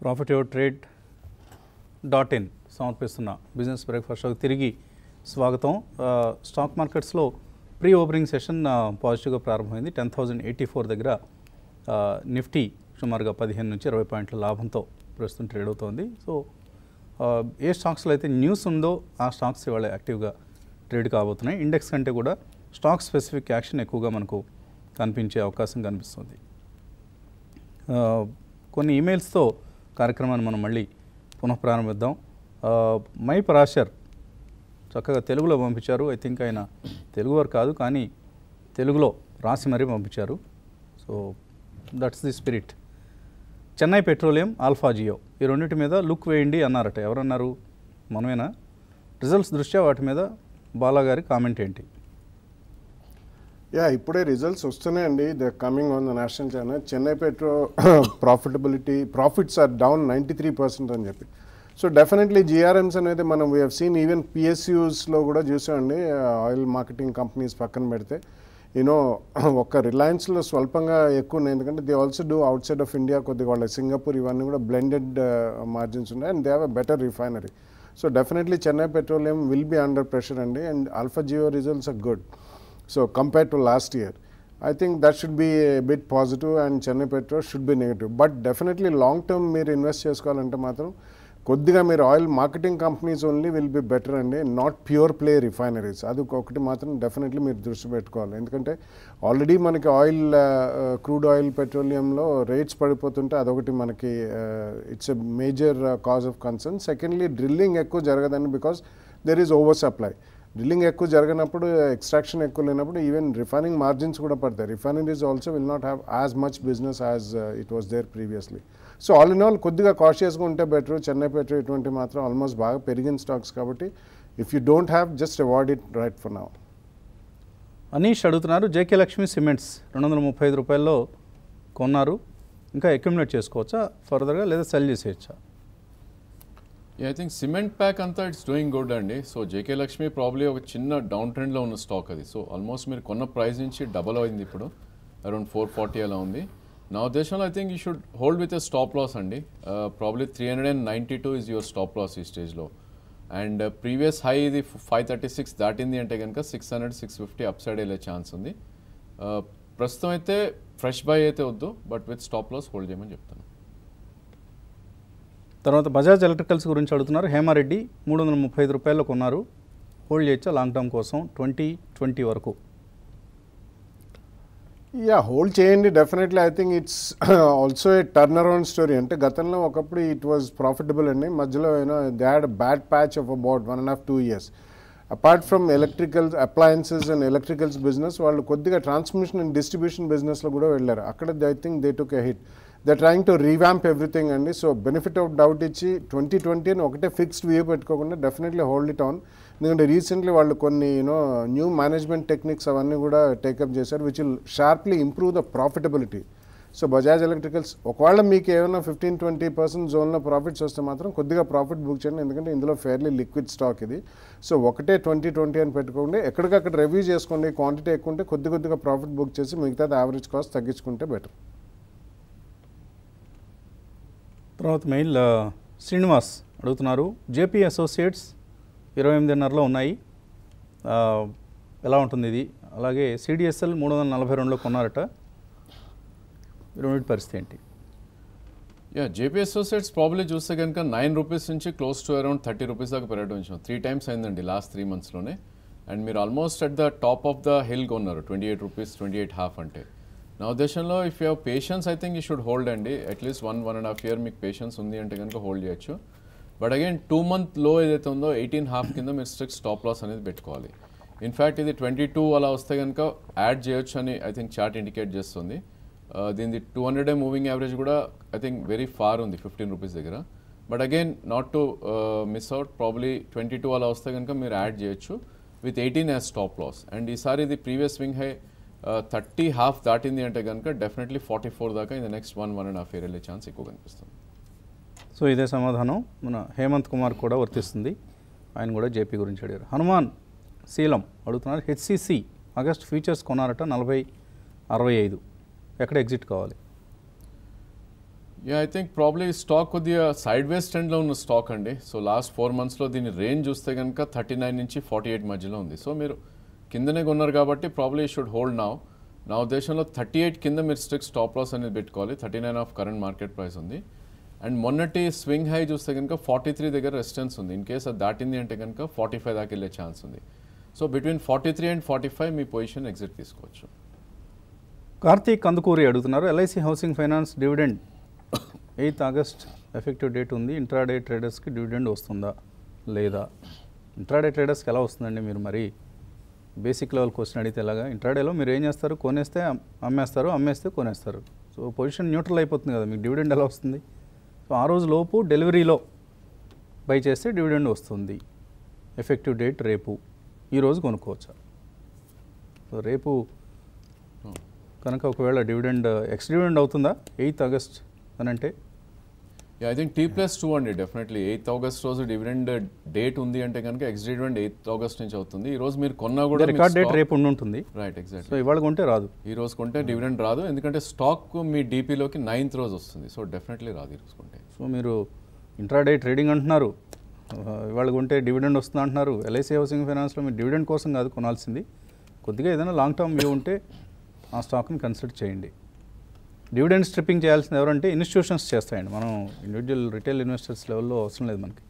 ProfitYourTrade.in సమర్పిస్తున్న business breakfast షోకి తిరిగి స్వాగతం. స్టాక్ మార్కెట్స్లో ప్రీ ఓపెనింగ్ సెషన్ పాజిటివ్గా ప్రారంభమైంది. 10,084 దగ్గర నిఫ్టీ సుమారుగా 15 నుంచి 20 పాయింట్ల లాభంతో ప్రస్తుతం ట్రేడ్ అవుతోంది. సో ఏ స్టాక్స్లో అయితే న్యూస్ ఉందో ఆ స్టాక్స్ ఇవాళ యాక్టివ్గా ట్రేడ్ కాబోతున్నాయి. ఇండెక్స్ కంటే కూడా స్టాక్ స్పెసిఫిక్ యాక్షన్ ఎక్కువగా మనకు కనిపించే అవకాశం కనిపిస్తుంది. కొన్ని ఈమెయిల్స్తో కార్యక్రమాన్ని మనం మళ్ళీ పునఃప్రారంభిద్దాం. మై పరాశర్ చక్కగా తెలుగులో పంపించారు. ఐ థింక్ ఆయన తెలుగువారు కాదు, కానీ తెలుగులో రాసి మరీ పంపించారు. So that's the spirit. Chennai petroleum, alpha geo ఈ రెండింటి మీద లుక్ వేయండి అన్నారట. ఎవరన్నారు? మనమేనా? రిజల్ట్స్ దృష్ట్యా వాటి మీద బాలాగారి కామెంట్ ఏంటి? ఇప్పుడే రిజల్ట్స్ వస్తున్నాయండి. The coming on the national channel. Chennai petro profits are down 93% అని చెప్పి. సో డెఫినెట్లీ జిఆర్ఎమ్స్ అనేది మనం వీ హ్యావ్ సీన్ ఈవెన్ పిఎస్యూస్లో కూడా చూసామండి. ఆయిల్ మార్కెటింగ్ కంపెనీస్ పక్కన పెడితే ఒక్క రిలయన్స్లో స్వల్పంగా ఎక్కువ ఉన్నాయి, ఎందుకంటే they also do outside of India కొద్దిగా వాళ్ళ సింగపూర్ ఇవన్నీ కూడా బ్లెండెడ్ మార్జిన్స్ ఉన్నాయి and they have a better refinery. So definitely Chennai petroleum will be under pressure అండి. And Alpha Geo results are good. So compared to last year, I think that should be a bit positive and Chennai Petro should be negative. But definitely long term మీరు invest చేసుకోవాలంటే మాత్రం కొద్దిగా మీరు oil marketing companies only will be better అండి, not pure play refineries. అది ఒకటి మాత్రం definitely మీరు దృష్టి పెట్టుకోవాలి. ఎందుకంటే ఆల్రెడీ మనకి ఆయిల్ క్రూడ్ ఆయిల్ పెట్రోలియంలో రేట్స్ పడిపోతుంటే అదొకటి మనకి it's a major cause of concern. Secondly drilling ఎక్కువ జరగదని, because there is over supply. Drilling ఎక్కువ జరిగినప్పుడు, ఎక్స్ట్రాక్షన్ ఎక్కువ లేనప్పుడు ఈవెన్ రిఫైనింగ్ మార్జిన్స్ కూడా పడతాయి. Refineries also will not have as much business as it was there previously. So all in all కొద్దిగా కాషియస్గా ఉంటే బెటర్. చెన్నై పెట్రో ఇటువంటి మాత్రం ఆల్మోస్ట్ బాగా పెరిగిన స్టాక్స్ కాబట్టి if you don't have just avoid it right for now. Anish అడుగుతున్నారు, JK Lakshmi cements 235 రూపాయల్లో కొన్నారు, ఇంకా అక్యుములేట్ చేసుకోవచ్చా ఫర్దర్గా, లేదా సెల్ చేసేయచ్చా? ఐ థింక్ సిమెంట్ ప్యాక్ అంతా ఇట్స్ డూయింగ్ గుడ్ అండి. సో జేకే లక్ష్మి ప్రాబ్లీ ఒక చిన్న డౌన్ ట్రెండ్లో ఉన్న స్టాక్ అది. సో ఆల్మోస్ట్ మీరు కొన్న ప్రైస్ నుంచి డబల్ అయింది, ఇప్పుడు అరౌండ్ 440 అలా ఉంది. నా ఉద్దేశంలో I think you should hold with a stop loss అండి. Probably 392 is your stop loss ఈ స్టేజ్లో. అండ్ ప్రీవియస్ హై ఇది 536 దాటింది అంటే కనుక 600, 650 అప్ సైడ్ వెళ్ళే ఛాన్స్ ఉంది. ప్రస్తుతం అయితే ఫ్రెష్ బై అయితే వద్దు, but with stop loss hold చేయమని చెప్తాను. తర్వాత బజాజ్ ఎలక్ట్రికల్స్ గురించి అడుగుతున్నారు. హేమారెడ్డి 335 రూపాయల్లో కొన్నారు, హోల్డ్ చేయొచ్చా లాంగ్ టర్మ్ కోసం 2020 వరకు? హోల్డ్ చేయండి definitely. I think it's also a turn around story. అంటే గతంలో ఒకప్పుడు ఇట్ వాజ్ ప్రాఫిటబుల్ అండి, మధ్యలో they had a bad patch of about 1.5-2 years. Apart from electricals, appliances and electricals business, వాళ్ళు కొద్దిగా ట్రాన్స్మిషన్ అండ్ డిస్ట్రిబ్యూషన్ బిజినెస్లో కూడా వెళ్ళారు. అక్కడ I think they took a hit. They trying to revamp everything అండి. So benefit of doubt ఇచ్చి 2020 అని ఒకటే ఫిక్స్డ్ వ్యూ పెట్టుకోకుండా డెఫినెట్లీ హోల్డ్ ఇట్ ఆన్. ఎందుకంటే రీసెంట్లీ వాళ్ళు కొన్ని న్యూ మేనేజ్మెంట్ టెక్నిక్స్ అవన్నీ కూడా టేకప్ చేశారు, which will sharply improve the profitability. So Bajaj electricals ఒకవేళ మీకు ఏమైనా 15-20% జోన్లో ప్రాఫిట్స్ వస్తే మాత్రం కొద్దిగా ప్రాఫిట్ బుక్ చేయండి, ఎందుకంటే ఇందులో ఫెయిర్లీ లిక్విడ్ స్టాక్ ఇది. సో ఒకటే 2020 అని పెట్టుకోండి, ఎక్కడికక్కడ రివ్యూ చేసుకోండి. క్వాంటిటీ ఎక్కువ ఉంటే కొద్దిగా ప్రాఫిట్ బుక్ చేసి మిగతాది యావరేజ్ కాస్ట్ తగ్గించుకుంటే బెటర్. తర్వాత మెయిల్ శ్రీనివాస్ అడుగుతున్నారు, జేపీ అసోసియేట్స్ 28.5లో ఉన్నాయి, ఎలా ఉంటుంది ఇది? అలాగే సిడిఎస్ఎల్ 342లో కొన్నారట, రెండింటి పరిస్థితి ఏంటి? జేపీ అసోసియేట్స్ ప్రాబ్లీ చూస్తే కనుక 9 రూపీస్ నుంచి క్లోజ్ టు అరౌండ్ 30 రూపీస్ దాకా పెరగడం వచ్చినాం. 3 times అయిందండి లాస్ట్ 3 monthsలోనే. అండ్ మీరు almost at the top of the hill కొన్నారు 28 రూపీస్, 28.5 అంటే. నా ఉద్దేశంలో if you have patience I think you should hold అండి. అట్లీస్ట్ 1.5 year మీకు పేషెన్స్ ఉంది అంటే కనుక హోల్డ్ చేయొచ్చు. బట్ అగైన్ 2 month లో ఏదైతే ఉందో 18.5 కింద మీరు స్ట్రిక్ట్ స్టాప్ లాస్ అనేది పెట్టుకోవాలి. ఇన్ఫ్యాక్ట్ ఇది 22 అలా వస్తే కనుక యాడ్ చేయొచ్చు అని ఐ థింక్ చార్ట్ ఇండికేట్ చేస్తుంది. దీని 200-day మూవింగ్ యావరేజ్ కూడా ఐ థింక్ వెరీ ఫార్ ఉంది 15 రూపీస్ దగ్గర. But again not to miss out, probably 22 అలా వస్తే కనుక మీరు యాడ్ చేయొచ్చు with 18 as stop loss. And ఈసారి ఇది ప్రీవియస్ స్వింగ్ హై 30.5 దాటింది అంటే కనుక డెఫినెట్లీ 44 దాకా ఇన్ ద నెక్స్ట్ 1.5 year వెళ్ళే ఛాన్స్ ఎక్కువ కనిపిస్తుంది. సో ఇదే సమాధానం మన హేమంత్ కుమార్ కూడా వర్తిస్తుంది, ఆయన కూడా జేపీ గురించి అడిగారు. హనుమాన్ శీలం అడుగుతున్నారు, హెచ్సిసి ఆగస్ట్ ఫ్యూచర్స్ కొన్నారట 40.65, ఎక్కడ ఎగ్జిట్ కావాలి? ఐ థింక్ ప్రాబ్లీ స్టాక్ కొద్దిగా సైడ్ వేస్ ట్రెండ్లో ఉన్న స్టాక్ అండి. సో లాస్ట్ 4 monthsలో దీని రేంజ్ చూస్తే కనుక 39 నుంచి 48 మధ్యలో ఉంది. సో మీరు కిందనే కొన్నారు కాబట్టి ప్రాబ్లీ షుడ్ హోల్డ్ నా ఉద్దేశంలో 38 కింద మీరు స్ట్రిక్ట్ స్టాప్ లాస్ అనేది పెట్టుకోవాలి. 39 ఆఫ్ కరెంట్ మార్కెట్ ప్రైస్ ఉంది. అండ్ మొన్నటి స్వింగ్ హై చూస్తే కనుక 43 దగ్గర రెసిస్టెన్స్ ఉంది. ఇన్ కేస్ అది దాటింది అంటే కనుక 45 దాకా వెళ్ళే ఛాన్స్ ఉంది. So between 43 and 45 me position exit తీసుకోవచ్చు. కార్తీక్ కందుకూరి అడుగుతున్నారు, LIC housing finance dividend 8th August effective date ఉంది, ఇంట్రాడే ట్రేడర్స్కి డివిడెండ్ వస్తుందా లేదా? ఇంట్రాడే ట్రేడర్స్కి ఎలా వస్తుందండి? మీరు మరి బేసిక్ లెవెల్ క్వశ్చన్ అడిగితే ఎలాగా? ఇంట్రాడేలో మీరు ఏం చేస్తారు? కొనేస్తే అమ్మేస్తారు, అమ్మేస్తే కొనేస్తారు. సో పొజిషన్ న్యూట్రల్ అయిపోతుంది కదా, మీకు డివిడెండ్ ఎలా వస్తుంది? సో ఆ రోజు లోపు డెలివరీలో బై చేస్తే డివిడెండ్ వస్తుంది. ఎఫెక్టివ్ డేట్ రేపు, ఈరోజు కొనుక్కోవచ్చా? సో రేపు కనుక ఒకవేళ డివిడెండ్ ఎక్స్ డివిడెండ్ అవుతుందా 8th August అని అంటే? ఐ థింక్ T+2 అండి. డెఫినెట్లీ 8th August రోజు డివిడెండ్ డేట్ ఉంది అంటే కనుక ఎక్స్ డివిడెండ్ 8th August నుంచి అవుతుంది. ఈ రోజు మీరు కొన్నా కూడా రికార్డ్ డేట్ రేపు ఉంటుంది. Right, exact. సో ఇవాళ కొంటే రాదు, ఈ రోజు కొంటే డివిడెండ్ రాదు, ఎందుకంటే స్టాక్ మీ డీపీలోకి 9th రోజు వస్తుంది. సో డెఫినెట్లీ రాదు ఈ రోజు కొంటే. సో మీరు ఇంట్రాడే ట్రేడింగ్ అంటున్నారు, ఇవాళ కొంటే డివిడెండ్ వస్తుంది అంటున్నారు. ఎల్ఐసి హౌసింగ్ ఫైనాన్స్లో మీరు డివిడెండ్ కోసం కాదు కొనాల్సింది, కొద్దిగా ఏదైనా లాంగ్ టర్మ్ వ్యూ ఉంటే ఆ స్టాక్ని కన్సిడర్ చేయండి. డివిడెండ్ స్ట్రిప్పింగ్ చేయాల్సింది ఎవరంటే ఇన్స్టిట్యూషన్స్ చేస్తాయండి, మనం ఇండివిజువల్ రిటైల్ ఇన్వెస్టర్స్ లెవెల్లో అవసరం లేదు మనకి.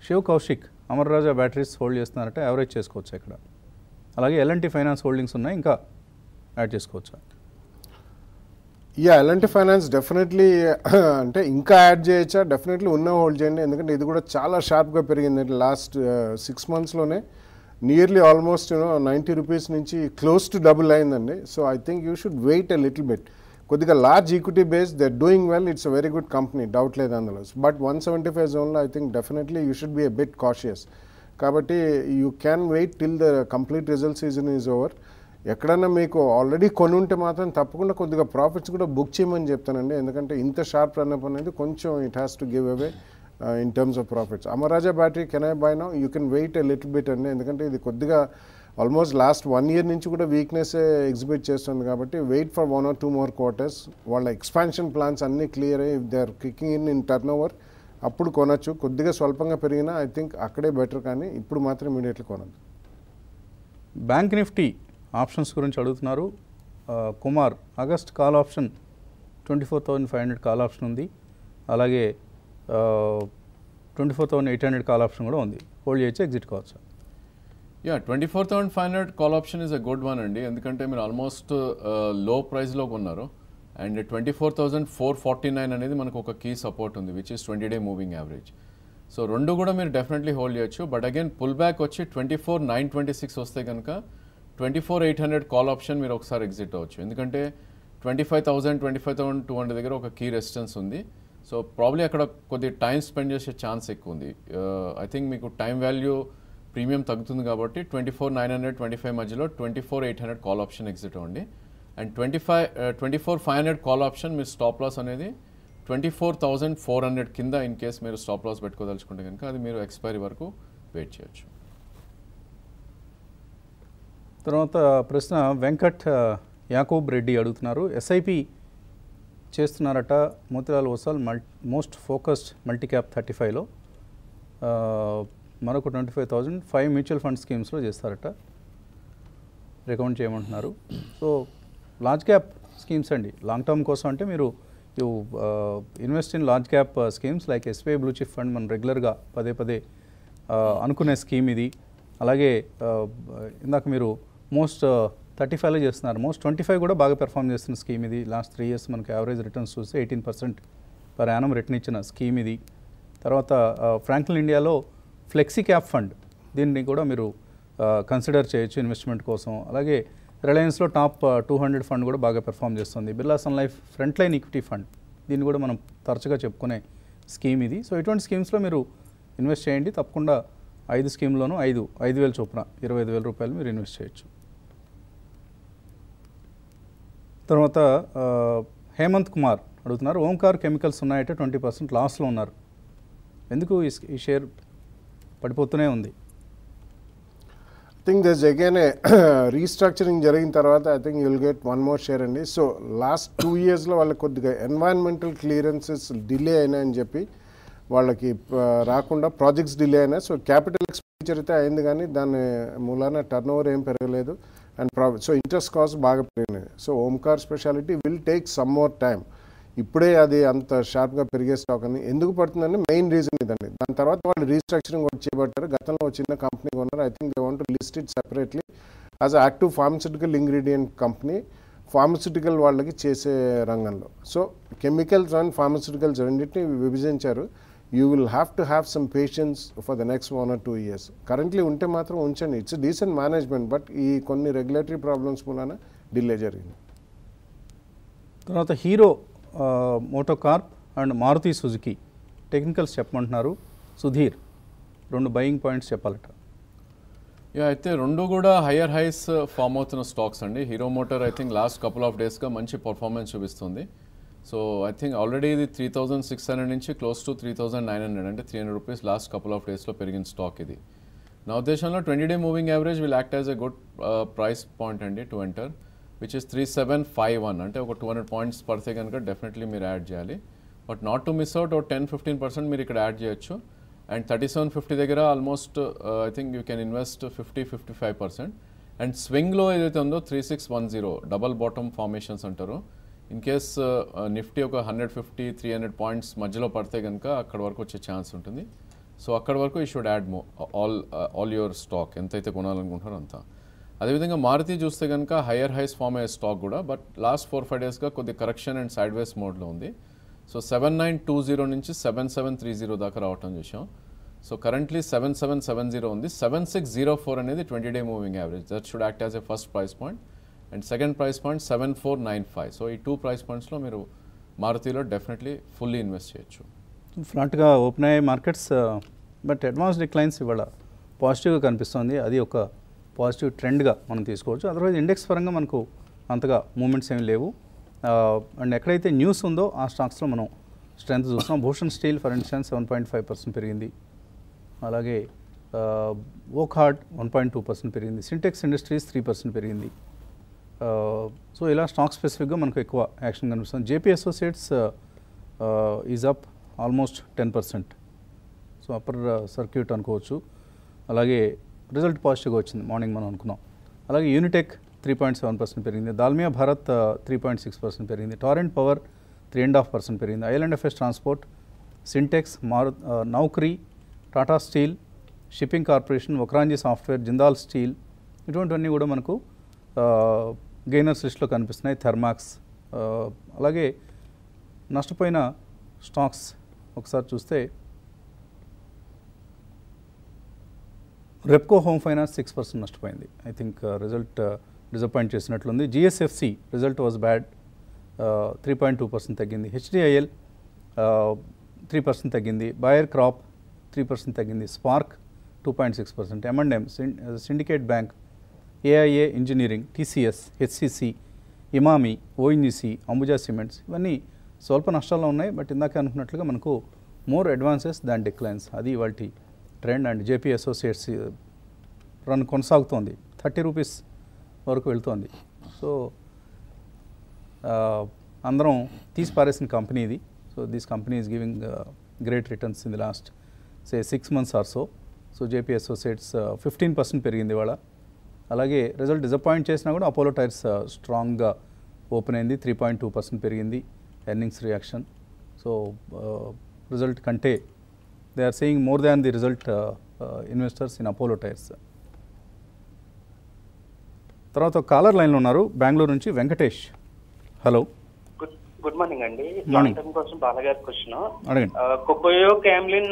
శివ్ కౌశిక్ అమర్ రాజా బ్యాటరీస్ హోల్డ్ చేస్తున్నారంటే యావరేజ్ చేసుకోవచ్చు ఇక్కడ. అలాగే ఎల్ఎన్టీ ఫైనాన్స్ హోల్డింగ్స్ ఉన్నాయి, ఇంకా యాడ్ చేసుకోవచ్చా? ఎల్ఎన్టీ ఫైనాన్స్ డెఫినెట్లీ అంటే ఇంకా యాడ్ చేయొచ్చా? డెఫినెట్లీ ఉన్న హోల్డ్ చేయండి, ఎందుకంటే ఇది కూడా చాలా షార్ప్గా పెరిగింది. లాస్ట్ 6 monthsలోనే నియర్లీ ఆల్మోస్ట్ 90 రూపీస్ నుంచి క్లోజ్ టు డబుల్ అయిందండి. So I think you should wait a little bit. కొద్దిగా large equity base, they are doing well, it's a very good company, doubt లేదు అందులో. బట్ 175 జోన్లో I think definitely you should be a bit cautious. కాబట్టి you can wait till the complete result season is over. ఎక్కడన్నా మీకు already కొని ఉంటే మాత్రం తప్పకుండా కొద్దిగా ప్రాఫిట్స్ కూడా బుక్ చేయమని చెప్తానండి, ఎందుకంటే ఇంత షార్ప్ రన్అప్ అనేది కొంచెం it has to give away in terms of profits. Amaraja battery, can I buy now? You can wait a little bit అండి, ఎందుకంటే ఇది కొద్దిగా ఆల్మోస్ట్ లాస్ట్ 1 year నుంచి కూడా వీక్నెస్ ఎగ్జిబిట్ చేస్తుంది. కాబట్టి wait for 1 or 2 more quarters. వాళ్ళ expansion plans అన్నీ క్లియర్ అయ్యి they are kicking in turnover, అప్పుడు కొనొచ్చు. కొద్దిగా స్వల్పంగా పెరిగినా ఐ థింక్ అక్కడే బెటర్, కానీ ఇప్పుడు మాత్రం ఇమీడియట్లీ కొనద్దు. బ్యాంక్ నిఫ్టీ ఆప్షన్స్ గురించి అడుగుతున్నారు Kumar. August call option 24,500 call option ఉంది, అలాగే 24,800 కాల్ ఆప్షన్ కూడా ఉంది. హోల్డ్ చేయొచ్చు, ఎగ్జిట్ కావచ్చు? 24,500 call option is a good one అండి, ఎందుకంటే మీరు ఆల్మోస్ట్ లో ప్రైస్లో కొన్నారు. అండ్ 24,449 అనేది మనకు ఒక కీ సపోర్ట్ ఉంది, which is 20-day moving average. So రెండు కూడా మీరు డెఫినెట్లీ హోల్డ్ చేయొచ్చు. బట్ అగైన్ పుల్ బ్యాక్ వచ్చి 24,926 వస్తే కనుక 24,800 కాల్ ఆప్షన్ మీరు ఒకసారి ఎగ్జిట్ అవ్వచ్చు, ఎందుకంటే 25,000, 25,200 దగ్గర ఒక కీ రెసిస్టెన్స్ ఉంది. సో ప్రాబ్లీ అక్కడ కొద్ది టైం స్పెండ్ చేసే ఛాన్స్ ఎక్కువ ఉంది. ఐ థింక్ మీకు టైం వాల్యూ ప్రీమియం తగ్గుతుంది కాబట్టి 24,900, 25 మధ్యలో 24,800 కాల్ ఆప్షన్ ఎగ్జిట్ అవ్వండి. అండ్ 24,500 కాల్ ఆప్షన్ మీరు స్టాప్ లాస్ అనేది 24,400 కింద ఇన్ కేస్ మీరు స్టాప్ లాస్ పెట్టుకోదలుచుకుంటే కనుక అది మీరు ఎక్స్పైరీ వరకు వెయిట్ చేయొచ్చు. తర్వాత ప్రశ్న వెంకట్ యాకూబ్ రెడ్డి అడుగుతున్నారు, ఎస్ఐపి చేస్తున్నారట Motilal ఓసాల్ most focused multi cap 35లో, మరొక 25,000 5 మ్యూచువల్ ఫండ్ స్కీమ్స్లో చేస్తారట, రికమెండ్ చేయమంటున్నారు. సో లార్జ్ క్యాప్ స్కీమ్స్ అండి, లాంగ్ టర్మ్ కోసం అంటే మీరు you invest in large cap schemes like SBI blue chip fund, మనం రెగ్యులర్గా పదే అనుకునే స్కీమ్ ఇది. అలాగే ఇందాక మీరు మోస్ట్ 35లో చేస్తున్నారు, మోస్ట్ 25 కూడా బాగా పెర్ఫామ్ చేస్తున్న స్కీమ్ ఇది. లాస్ట్ 3 years మనకు యావరేజ్ రిటర్న్స్ చూస్తే 18% పర్ యానం రిటర్న్ ఇచ్చిన స్కీమ్ ఇది. తర్వాత ఫ్రాంక్లిన్ ఇండియాలో ఫ్లెక్సీ క్యాప్ ఫండ్, దీన్ని కూడా మీరు కన్సిడర్ చేయొచ్చు ఇన్వెస్ట్మెంట్ కోసం. అలాగే రిలయన్స్లో టాప్ 200 ఫండ్ కూడా బాగా పెర్ఫామ్ చేస్తుంది. Birla sun life frontline equity fund, దీన్ని కూడా మనం తరచుగా చెప్పుకునే స్కీమ్ ఇది. సో ఇటువంటి స్కీమ్స్లో మీరు ఇన్వెస్ట్ చేయండి, తప్పకుండా 5 స్కీమ్లోనూ 5,000 చొప్పున 25,000 రూపాయలు మీరు ఇన్వెస్ట్ చేయొచ్చు. తర్వాత హేమంత్ కుమార్ అడుగుతున్నారు, ఓంకార్ కెమికల్స్ ఉన్నాయంటే 20% లాస్లో ఉన్నారు, ఎందుకు ఈ షేర్ పడిపోతూనే ఉంది? థింక్ దిస్ అగైన్ రీస్ట్రక్చరింగ్ జరిగిన తర్వాత I think you will get one more share అండి. సో లాస్ట్ 2 yearsలో వాళ్ళకి కొద్దిగా ఎన్వైరన్మెంటల్ క్లియరెన్సెస్ డిలే అయినాయని చెప్పి వాళ్ళకి రాకుండా ప్రాజెక్ట్స్ డిలే అయినాయి. సో క్యాపిటల్ ఎక్స్పెండిచర్ అయితే అయింది కానీ దాని మూలాన టర్న్ ఓవర్ ఏం పెరగలేదు అండ్ సో ఇంట్రెస్ట్ కాస్ట్ బాగా పెరిగినాయి. So Omkar speciality will take some more time. ఇప్పుడే అది అంత షార్ప్గా పెరిగే స్టాక్ అని ఎందుకు పడుతుందని మెయిన్ రీజన్ ఇదండి. దాని తర్వాత వాళ్ళు రీస్ట్రక్చరింగ్ వచ్చి చేయబట్టారు. గతంలో చిన్న కంపెనీ కొన్నారు. I think they want to list it separately as active pharmaceutical ingredient company, pharmaceutical వాళ్ళకి చేసే రంగంలో. సో కెమికల్స్ అండ్ ఫార్మస్యూటికల్స్ రెండింటిని విభజించారు. You will have to have some patience for the next 1 or 2 years. Currently ఉంటే మాత్రం ఉంచండి, it's decent management. But ఈ కొన్ని రెగ్యులేటరీ ప్రాబ్లమ్స్ మూలన డిలే జరిగింది. తర్వాత Hero MotoCorp and Maruti Suzuki technicals చెప్పమంటున్నారు. సుధీర్ 2 బయింగ్ పాయింట్స్ చెప్పాలట. అయితే రెండు కూడా హయ్యర్ హైస్ ఫామ్ అవుతున్న స్టాక్స్ అండి. Hero Motor I think last couple of డేస్గా మంచి పర్ఫార్మెన్స్ చూపిస్తుంది. సో ఐ థింక్ ఆల్రెడీ ఇది 3600 నుంచి క్లోజ్ టు 3900 అంటే 300 రూపీస్ లాస్ట్ కపుల్ ఆఫ్ డేస్లో పెరిగిన స్టాక్ ఇది. నా ఉద్దేశంలో 20-day moving average will act as a good price point అండి టు ఎంటర్, విచ్ ఇస్ 3751. అంటే ఒక 200 పాయింట్స్ పడితే కనుక డెఫినెట్లీ మీరు యాడ్ చేయాలి. But not to miss out, ఒక 10-15% మీరు ఇక్కడ యాడ్ చేయొచ్చు. అండ్ 3750 దగ్గర almost I think you can invest 50-55%. And స్వింగ్లో ఏదైతే ఉందో 3610 డబల్ బాటమ్ ఫార్మేషన్స్ అంటారు. ఇన్ కేస్ నిఫ్టీ ఒక 150-300 పాయింట్స్ మధ్యలో పడితే కనుక అక్కడ వరకు వచ్చే ఛాన్స్ ఉంటుంది. సో అక్కడ వరకు you should add all your stock ఎంతైతే కొనాలనుకుంటారో అంతా. అదేవిధంగా మారుతి చూస్తే కనుక హయ్యర్ హైస్ ఫామ్ అయ్యే స్టాక్ కూడా, బట్ లాస్ట్ 4-5 డేస్గా కొద్ది కరెక్షన్ అండ్ సైడ్ వేస్ మోడ్లో ఉంది. సో 7920 నుంచి 7730 దాకా రావటం చూసాం. సో కరెంట్లీ 7770 ఉంది. 7604 అనేది 20-day moving average. That should act as a first price point. And second price point 7495. So ఈ 2 ప్రైస్ పాయింట్స్లో మీరు మారుతిలో డెఫినెట్లీ ఫుల్లీ ఇన్వెస్ట్ చేయొచ్చు. ఫ్లాట్గా ఓపెన్ అయ్యే మార్కెట్స్, బట్ అడ్వాన్స్ డిక్లైన్స్ ఇవాళ పాజిటివ్గా కనిపిస్తుంది. అది ఒక పాజిటివ్ ట్రెండ్గా మనం తీసుకోవచ్చు. అదర్వైజ్ ఇండెక్స్ పరంగా మనకు అంతగా మూమెంట్స్ ఏమి లేవు. అండ్ ఎక్కడైతే న్యూస్ ఉందో ఆ స్టాక్స్లో మనం స్ట్రెంత్ చూస్తున్నాం. భూషణ్ స్టీల్ ఫర్ ఇన్స్టెన్స్ 7.5% పెరిగింది. అలాగే వోక్హార్డ్ 1.2% పెరిగింది. సింటెక్స్ ఇండస్ట్రీస్ 3% పెరిగింది. సో ఇలా స్టాక్ స్పెసిఫిక్గా మనకు ఎక్కువ యాక్షన్ కనిపిస్తుంది. JP associates is up almost 10%. So upper circuit అనుకోవచ్చు. అలాగే రిజల్ట్ పాజిటివ్గా వచ్చింది మార్నింగ్ మనం అనుకున్నాం. అలాగే యూనిటెక్ 3.7% పెరిగింది. దాల్మియా భారత్ 3.6% పెరిగింది. టారెంట్ పవర్ 3.5% పెరిగింది. IL and FS Transport, Sintex, Naukri, Tata Steel, Shipping Corporation, Vakrangee Software, Jindal Steel ఇటువంటివన్నీ కూడా మనకు గెయినర్స్ లిస్ట్లో కనిపిస్తున్నాయి. థర్మాక్స్. అలాగే నష్టపోయిన స్టాక్స్ ఒకసారి చూస్తే రెప్కో హోమ్ ఫైనాన్స్ 6% నష్టపోయింది. ఐ థింక్ రిజల్ట్ డిసప్పాయింట్ చేసినట్లుంది. జిఎస్ఎఫ్సి రిజల్ట్ వాజ్ బ్యాడ్, 3.2% తగ్గింది. హెచ్డిఐఎల్ 3% తగ్గింది. బాయర్ క్రాప్ 3% తగ్గింది. Spark 2.6%. M&M, Syndicate Bank, AIA engineering, TCS, HCC, Emami, ONGC, Ambuja cements ఇవన్నీ స్వల్ప నష్టాల్లో ఉన్నాయి. బట్ ఇందాక అనుకున్నట్లుగా మనకు మోర్ అడ్వాన్సెస్ దాన్ డిక్లైన్స్. అది వాటి trend. And JP associates run కొనసాగుతోంది. 30 రూపీస్ వరకు వెళ్తోంది. సో అందరం తీసి పారేసిన కంపెనీ ఇది. So this company is giving great returns in the last 6 months or so. So JP associates 15% పెరిగింది ఇవాళ. అలాగే రిజల్ట్ డిసప్పాయింట్ చేసినా కూడా అపోలో టైర్స్ స్ట్రాంగ్గా ఓపెన్ అయింది. 3.2% పెరిగింది ఎర్నింగ్స్ రియాక్షన్. సో రిజల్ట్ కంటే they are saying more than the result investors in Apollo tyres. తర్వాత కాలర్ లైన్లో ఉన్నారు బెంగళూరు నుంచి వెంకటేష్. హలో, గుడ్ మార్నింగ్ అండి. మార్నింగ్. కోసం బాలగారి క్వశ్చన్. అడగండి. కొకోయో క్యామ్లిన్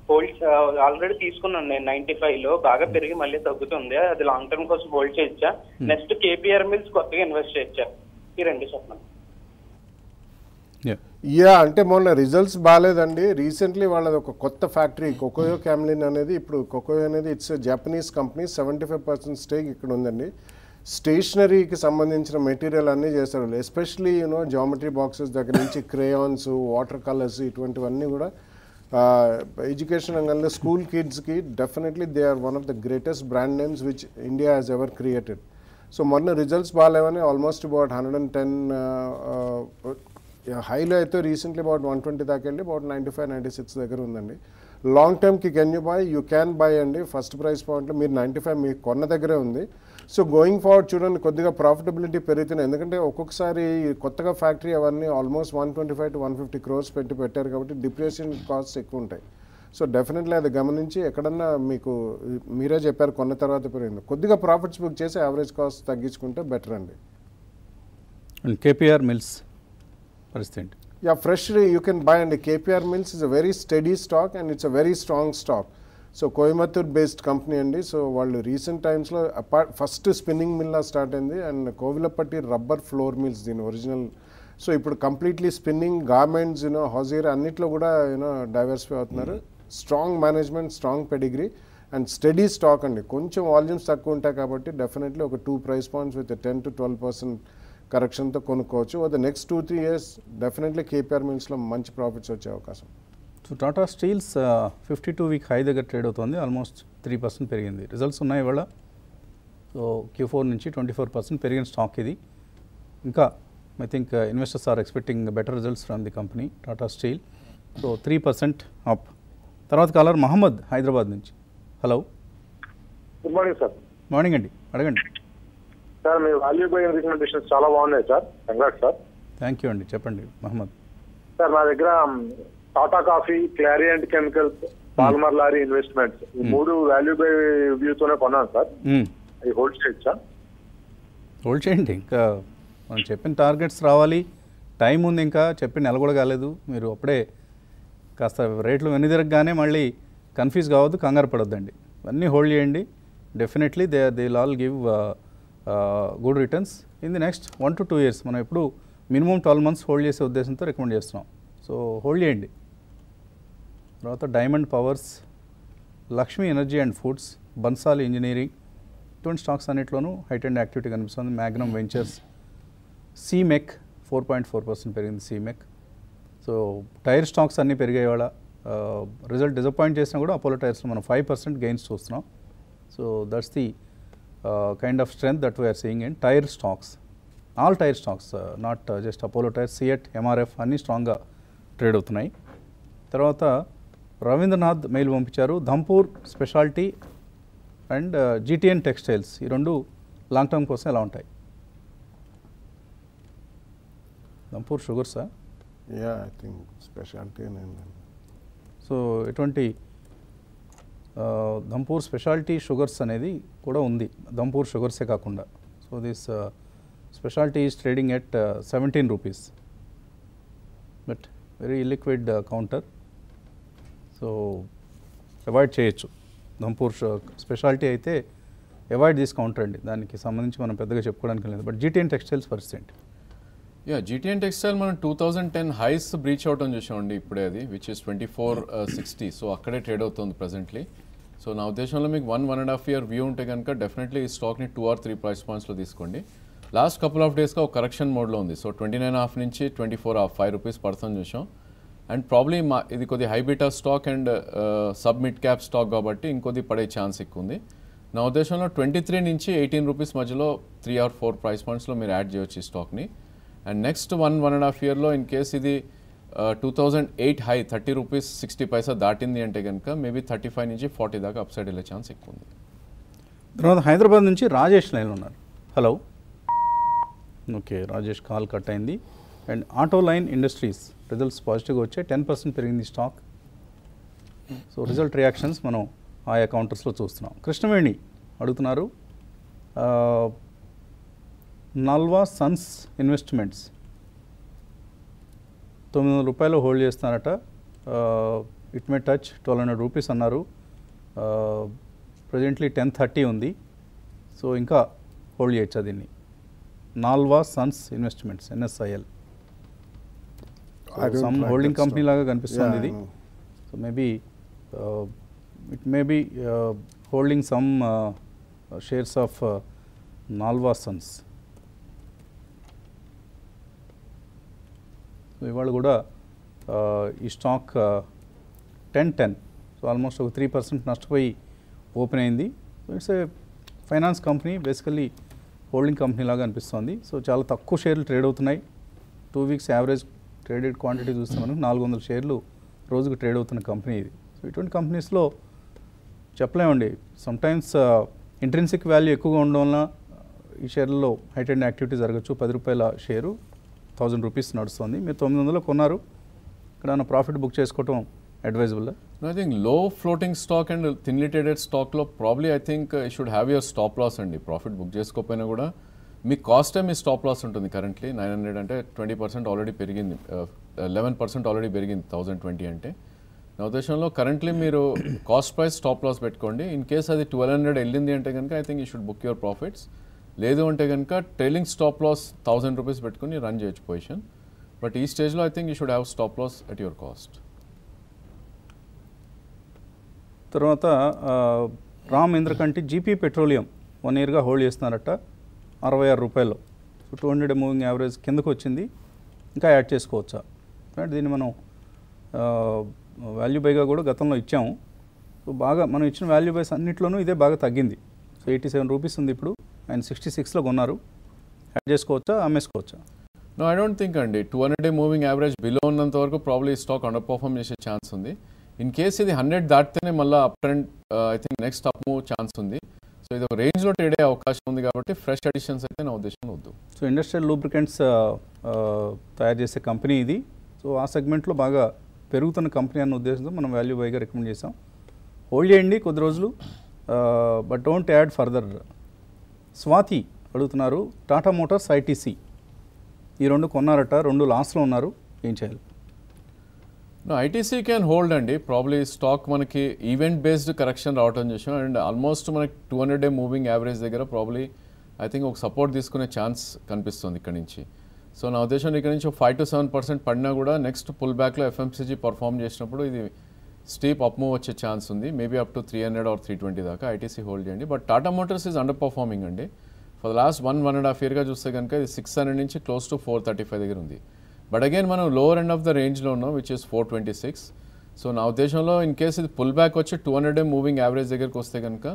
హోల్డ్ ఆల్రెడీ తీసుకున్నాను నేను 95 లో, బాగా పెరిగి మళ్ళీ తగ్గుతుంది. అది లాంగ్ టర్మ్ కోసం హోల్డ్ చేయొచ్చా? నెక్స్ట్ కేపీఆర్ మిల్స్ కొత్తగా ఇన్వెస్ట్ చేయొచ్చా? ఈ రెండు చెప్పండి. అంటే మొన్న రిజల్ట్స్ బాగాలేదండి. రీసెంట్లీ వాళ్ళది ఒక కొత్త ఫ్యాక్టరీ కొకోయో క్యామ్లిన్ అనేది, ఇప్పుడు కొకోయో అనేది ఇట్స్ జపనీస్ కంపెనీ, 75% స్టేక్ ఇక్కడ ఉందండి. స్టేషనరీకి సంబంధించిన మెటీరియల్ అన్నీ చేస్తారు. ఎస్పెషలీ జామెట్రీ బాక్సెస్ దగ్గర నుంచి క్రేయాన్స్, వాటర్ కలర్స్ ఇటువంటివన్నీ కూడా ఎడ్యుకేషన్ రంగంలో స్కూల్ కిడ్స్కి definitely they are one of the greatest brand names which India has ever created. So మొన్న రిజల్ట్స్ బాగాలేవని ఆల్మోస్ట్ అబౌట్ 110 హైలో అయితే రీసెంట్లీ అబౌట్ 120 దాకా వెళ్ళి అబౌట్ 95-96 దగ్గర ఉందండి. లాంగ్ టర్మ్కి can you buy? You can buy అండి. ఫస్ట్ ప్రైస్ పాయింట్లో మీరు 95 మీకు కొన్న దగ్గరే ఉంది. సో గోయింగ్ ఫార్వర్డ్ చూడండి, కొద్దిగా ప్రాఫిటబిలిటీ పెరుగుతున్నాయి. ఎందుకంటే ఒక్కొక్కసారి కొత్తగా ఫ్యాక్టరీ అవన్నీ ఆల్మోస్ట్ 125 to 150 crores పెట్టారు కాబట్టి డిప్రిసియేషన్ కాస్ట్స్ ఎక్కువ ఉంటాయి. సో డెఫినెట్లీ అది గమనించి ఎక్కడన్నా మీకు మీరే చెప్పారు కొన్న తర్వాత పెరిగింది, కొద్దిగా ప్రాఫిట్స్ బుక్ చేసి యావరేజ్ కాస్ట్ తగ్గించుకుంటే బెటర్ అండి. కేపీఆర్ మిల్స్ పరిస్థితి? Yeah, fresh you can buy, and KPR Mills is a very steady stock and it's a very strong stock. So Coimbatore based company andi. So వాళ్ళు recent times లో first spinning mill లా start అయింది and కోవిలపట్టి rubber floor mills దీని original. So ఇప్పుడు completely spinning, garments, హౌజియర్ అన్నిట్లో కూడా diversify అవుతున్నారు. Strong management, strong pedigree and study stock అండి. కొంచెం వాల్యూమ్స్ తక్కువ ఉంటాయి కాబట్టి డెఫినెట్లీ ఒక 2 price points విత్ 10 to 12% కరెక్షన్తో కొనుక్కోవచ్చు. The next 2-3 years definitely KPR మిల్స్లో మంచి ప్రాఫిట్స్ వచ్చే అవకాశం. So Tata Steels 52-week high దగ్గర ట్రేడ్ అవుతుంది, ఆల్మోస్ట్ 3% పెరిగింది. రిజల్ట్స్ ఉన్నాయి ఇవాళ. సో Q4 నుంచి 24% పెరిగిన స్టాక్ ఇది. ఇంకా I think investors are expecting better results from the company Tata Steel. So 3% up. తర్వాత కాలర్ మహమ్మద్ హైదరాబాద్ నుంచి. Hello, good morning sir. Morning అండి, అడగండి సార్. మీ వాల్యూ బై రికమెండేషన్స్ చాలా బాగున్నాయి sir. Congrats sir. Thank you అండి, చెప్పండి మహమ్మద్. సార్ నా దగ్గర Tata Coffee, Clariant Chemicals, Balmer Lawrie Investments ఈ 3 వాల్యూ బై వ్యూతోనే కొన్నాను సార్. అవి హోల్డ్ చేయొచ్చా? హోల్డ్ చేయండి. ఇంకా మనం చెప్పిన టార్గెట్స్ రావాలి, టైం ఉంది, ఇంకా చెప్పిన నెల కూడా కాలేదు. మీరు అప్పుడే కాస్త రేట్లు వెనుదిరగగానే మళ్ళీ కన్ఫ్యూజ్ కావద్దు, కంగారు పడొద్దండి. అన్నీ హోల్డ్ చేయండి. Definitely they will all give good returns in the next 1 to 2 years. మనం ఎప్పుడు మినిమం 12 months హోల్డ్ చేసే ఉద్దేశంతో రికమెండ్ చేస్తున్నాం. సో హోల్డ్ చేయండి. తర్వాత diamond powers, Lakshmi energy and foods, Bansali engineering, ఇటువంటి స్టాక్స్ అన్నింటిలోనూ హైట్ అండ్ యాక్టివిటీ కనిపిస్తుంది. మ్యాగ్నమ్ వెంచర్స్, సీమెక్ 4.4% పెరిగింది సీమెక్. సో టైర్ స్టాక్స్ అన్నీ పెరిగాయి ఇవాళ. రిజల్ట్ డిసప్పాయింట్ చేసినా కూడా అపోలో టైర్స్లో మనం 5% గెయిన్స్ చూస్తున్నాం. So that's the kind of strength that we're seeing in tyre stocks. All tyre stocks, not just Apollo Tyres, CEAT, MRF అన్నీ స్ట్రాంగ్గా ట్రేడ్ అవుతున్నాయి. తర్వాత రవీంద్రనాథ్ మెయిల్ పంపించారు. Dhampur Speciality and GTN Textiles, ఈ 2 లాంగ్ టర్మ్ కోసం ఎలా ఉంటాయి? ధంపూర్ షుగర్సా? యా, ఐ థింక్ స్పెషాలిటీ అనేది. సో ఎటువంటి ధంపూర్ స్పెషాలిటీ షుగర్స్ అనేది కూడా ఉంది, ధంపూర్ షుగర్సే కాకుండా. So this speciality is trading at 17 rupees, but very illiquid counter. So avoid చేయొచ్చు. ధంపూర్ స్పెషాలిటీ అయితే అవాయిడ్ దిస్ కౌంటర్ అండి, దానికి సంబంధించి మనం పెద్దగా చెప్పుకోవడానికి లేదు. బట్ జీటీఎన్ టెక్స్టైల్స్ పరిస్థితి ఏంటి? యా, జీటీఎన్ టెక్స్టైల్ మనం 2010 హైస్ బ్రీచ్ అవుట్ అని చూసామండి ఇప్పుడే, అది విచ్ ఇస్ 2460. సో అక్కడే ట్రేడ్ అవుతుంది ప్రజెంట్లీ. సో నా ఉద్దేశంలో మీకు 1.5 year వ్యూ ఉంటే కనుక డెఫినెట్లీ ఈ స్టాక్ని 2 or 3 price pointsలో తీసుకోండి. లాస్ట్ కపుల్ ఆఫ్ డేస్గా ఒక కరెక్షన్ మోడ్లో ఉంది. సో 29.5 నుంచి 24.5, 5 rupees పడుతుంది చూసాం. అండ్ ప్రాబ్లీ ఇది కొద్ది high beta stock and sub mid cap stock కాబట్టి ఇంకొద్ది పడే ఛాన్స్ ఎక్కువ ఉంది. నా ఉద్దేశంలో 23 నుంచి 18 rupees మధ్యలో 3 or 4 price pointsలో మీరు యాడ్ చేయొచ్చు ఈ స్టాక్ని. అండ్ నెక్స్ట్ 1.5 yearలో ఇన్ కేస్ ఇది 2008 హై 30 rupees 60 దాటింది అంటే కనుక మేబీ 35 నుంచి 40 దాకా అప్సైడ్ వెళ్ళే ఛాన్స్ ఎక్కువ ఉంది. తర్వాత హైదరాబాద్ నుంచి రాజేష్ లైన్ ఉన్నారు. Hello, okay, Rajesh call cut అయింది. And Auto Line Industries results పాజిటివ్గా వచ్చాయి, 10% పెరిగింది స్టాక్. సో రిజల్ట్ రియాక్షన్స్ మనం ఆయా కౌంటర్స్లో చూస్తున్నాం. కృష్ణవేణి అడుగుతున్నారు, నల్వా సన్స్ ఇన్వెస్ట్మెంట్స్ 900 రూపాయలు హోల్డ్ చేస్తున్నారట. ఇట్ మే టచ్ 1200 rupees అన్నారు. ప్రజెంట్లీ 1030 ఉంది. సో ఇంకా హోల్డ్ చేయొచ్చా దీన్ని? Nalwa Sons Investments, NSIL, some holding company లాగా కనిపిస్తుంది ఇది. So maybe it may be holding some shares of Nalwa Sons. ఇవాళ కూడా ఈ స్టాక్ 1010. సో ఆల్మోస్ట్ ఒక 3% నష్టపోయి ఓపెన్ అయింది. So it's a finance company, basically holding company లాగా అనిపిస్తుంది. సో చాలా తక్కువ షేర్లు ట్రేడ్ అవుతున్నాయి. 2 వీక్స్ యావరేజ్ ట్రేడెడ్ క్వాంటిటీ చూస్తే మనకు 400 షేర్లు రోజుకు ట్రేడ్ అవుతున్న కంపెనీ ఇది. సో ఇటువంటి కంపెనీస్లో చెప్పలేమండి, సమ్టైమ్స్ ఇంట్రెన్సిక్ వాల్యూ ఎక్కువగా ఉండడం వల్ల ఈ షేర్లలో హైట్ అండ్ యాక్టివిటీ జరగచ్చు. 10 రూపాయల షేరు 1000 రూపీస్ నడుస్తుంది. మీరు 900 కొన్నారు, ఇక్కడ ప్రాఫిట్ బుక్ చేసుకోవటం advisable. I think low floating stock and thinly traded స్టాక్లో probably I think you should have your stop loss అండి. ప్రాఫిట్ బుక్ చేసుకోకపోయినా కూడా మీ కాస్టే మీ స్టాప్ లాస్ ఉంటుంది. కరెంట్లీ 900 అంటే 20% ఆల్రెడీ పెరిగింది, 11% ఆల్రెడీ పెరిగింది 1020 అంటే. నా ఉద్దేశంలో కరెంట్లీ మీరు కాస్ట్ ప్రైస్ స్టాప్ లాస్ పెట్టుకోండి. ఇన్ కేస్ అది 1200 వెళ్ళింది అంటే కనుక I think you should book your profits. లేదు అంటే కనుక ట్రైలింగ్ స్టాప్ లాస్ 1000 రూపీస్ పెట్టుకుని రన్ చేయొచ్చు పొజిషన్. బట్ ఈ స్టేజ్లో I think you should have stop loss at your cost. తర్వాత రామ్ ఇంద్రకంటి జీపీ పెట్రోలియం 1 ఇయర్గా హోల్డ్ చేస్తున్నారట 66 రూపాయలు. సో 200 మూవింగ్ యావరేజ్ కిందకు వచ్చింది, ఇంకా యాడ్ చేసుకోవచ్చా? అంటే దీన్ని మనం వాల్యూ బైగా కూడా గతంలో ఇచ్చాము. సో బాగా మనం ఇచ్చిన వాల్యూ బైస్ అన్నింటిలోనూ ఇదే బాగా తగ్గింది. సో 87 రూపీస్ ఉంది ఇప్పుడు, ఆయన 66లో కొన్నారు. యాడ్ చేసుకోవచ్చా, అమ్మేసుకోవచ్చా? నో, ఐ డోంట్ థింక్ అండి. 200 మూవింగ్ యావరేజ్ బిలో ఉన్నంత వరకు ప్రాబ్లీ స్టాక్ అండర్ పర్ఫార్మ్ చేసే ఛాన్స్ ఉంది. ఇన్ కేస్ ఇది 100 దాటితేనే మళ్ళీ up trend I think next up move chance ఉంది. సో ఇది ఒక రేంజ్లో ట్రేడ్ అయ్యే అవకాశం ఉంది కాబట్టి ఫ్రెష్ అడిషన్స్ అయితే నా ఉద్దేశంలో వద్దు. సో ఇండస్ట్రియల్ లూబ్రికెంట్స్ తయారు చేసే కంపెనీ ఇది. సో ఆ సెగ్మెంట్లో బాగా పెరుగుతున్న కంపెనీ అన్న ఉద్దేశంతో మనం వాల్యూ బైగా రికమెండ్ చేసాం. హోల్డ్ చేయండి కొద్ది రోజులు, but don't add further. Swathi అడుగుతున్నారు, టాటా మోటార్స్, ఐటీసీ ఈ 2 కొన్నారట, 2 లాస్లో ఉన్నారు, ఏం చేయాలి? నో, ఐటీసీ క్యాన్ హోల్డ్ అండి. ప్రాబ్లీ స్టాక్ మనకి ఈవెంట్ బేస్డ్ కరెక్షన్ రావటం చేసాం. అండ్ ఆల్మోస్ట్ మనకి 200 మూవింగ్ యావరేజ్ దగ్గర ప్రాబ్లీ ఐ థింక్ ఒక సపోర్ట్ తీసుకునే ఛాన్స్ కనిపిస్తుంది ఇక్కడ నుంచి. సో నా ఉద్దేశం ఇక్కడ నుంచి 5 to 7% పడినా కూడా నెక్స్ట్ పుల్ బ్యాక్లో ఎఫ్ఎంసీజీ పర్ఫామ్ చేసినప్పుడు ఇది స్టీప్ అప్ మూవ్ వచ్చే ఛాన్స్ ఉంది. మేబీ అప్ టు 300 or 320 దాకా ఐటీసీ హోల్డ్ చేయండి. But Tata Motors is under performing అండి. ఫర్ ద లాస్ట్ 1.5 yearగా చూస్తే కనుక ఇది 600 నుంచి క్లోజ్ టు 435 దగ్గర ఉంది. బట్ అగైన్ మనం లోవర్ ఎండ్ ఆఫ్ ద రేంజ్లో ఉన్నాం, విచ్ ఇస్ 426. సో నా ఉద్దేశంలో ఇన్ కేస్ ఇది పుల్ బ్యాక్ వచ్చి 200 మూవింగ్ యావరేజ్ దగ్గరికి వస్తే కనుక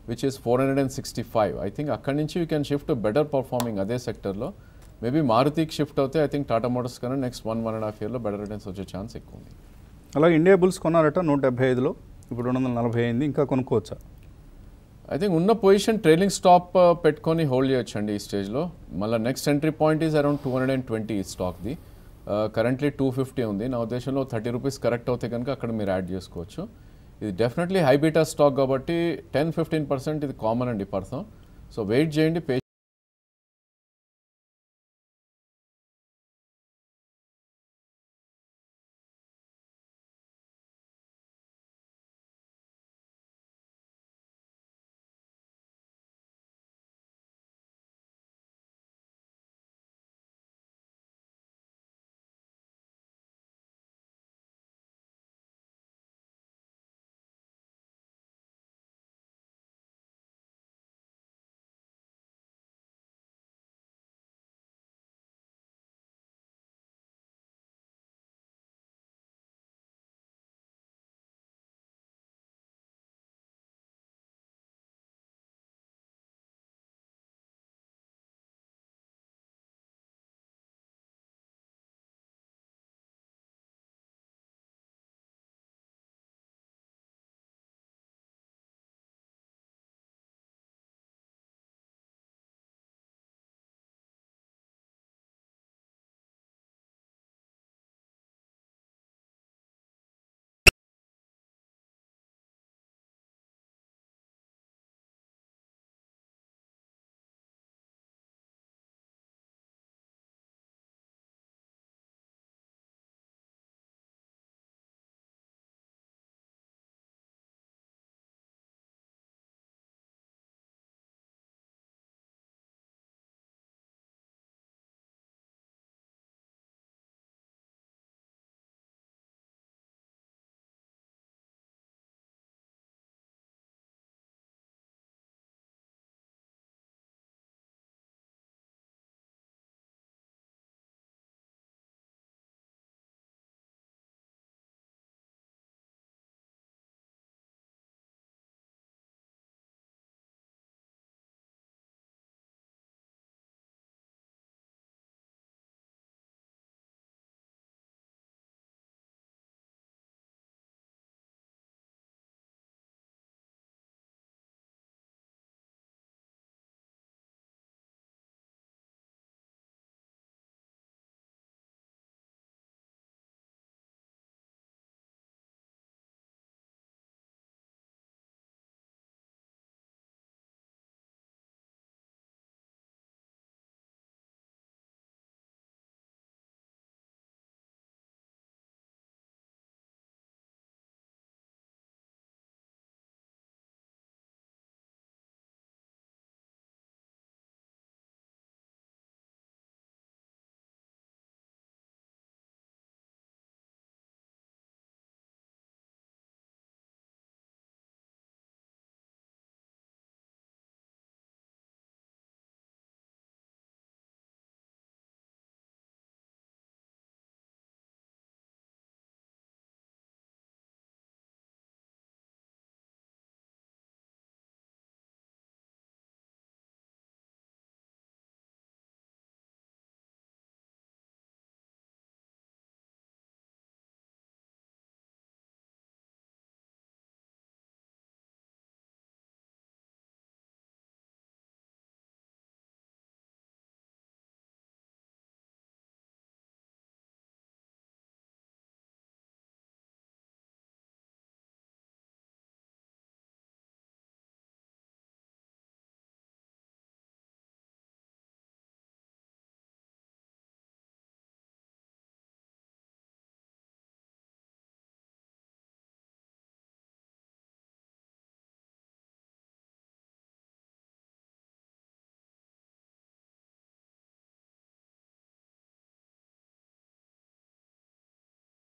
విచ్ ఇస్ 465, ఐ థింక్ అక్కడి నుంచి you can shift better performing అదే సెక్టర్లో. మేబీ మారుతికి షిఫ్ట్ అవుతే ఐ థింక్ టాటా మోటార్స్ కన్నా నెక్స్ట్ 1.5 yearలో బెటర్ రిటర్న్స్ వచ్చే ఛాన్స్ ఎక్కువ ఉంది. అలాగే ఇండియా బుల్స్ కొన్నారట 175లో, ఇప్పుడు 240 అయింది, ఇంకా కొనుక్కోవచ్చా? ఐ థింక్ ఉన్న పొజిషన్ ట్రైలింగ్ స్టాప్ పెట్టుకొని హోల్డ్ చేయొచ్చు అండి ఈ స్టేజ్లో. మళ్ళీ next entry point is around 220 ఈ స్టాక్ది. కరెంట్లీ 250 ఉంది. నా ఉద్దేశంలో 30 రూపీస్ కరెక్ట్ అవుతే కనుక అక్కడ మీరు యాడ్ చేసుకోవచ్చు. ఇది డెఫినెట్లీ హై బీటా స్టాక్ కాబట్టి 10-15% ఇది కామన్ అండి పర్సన్. సో వెయిట్ చేయండి.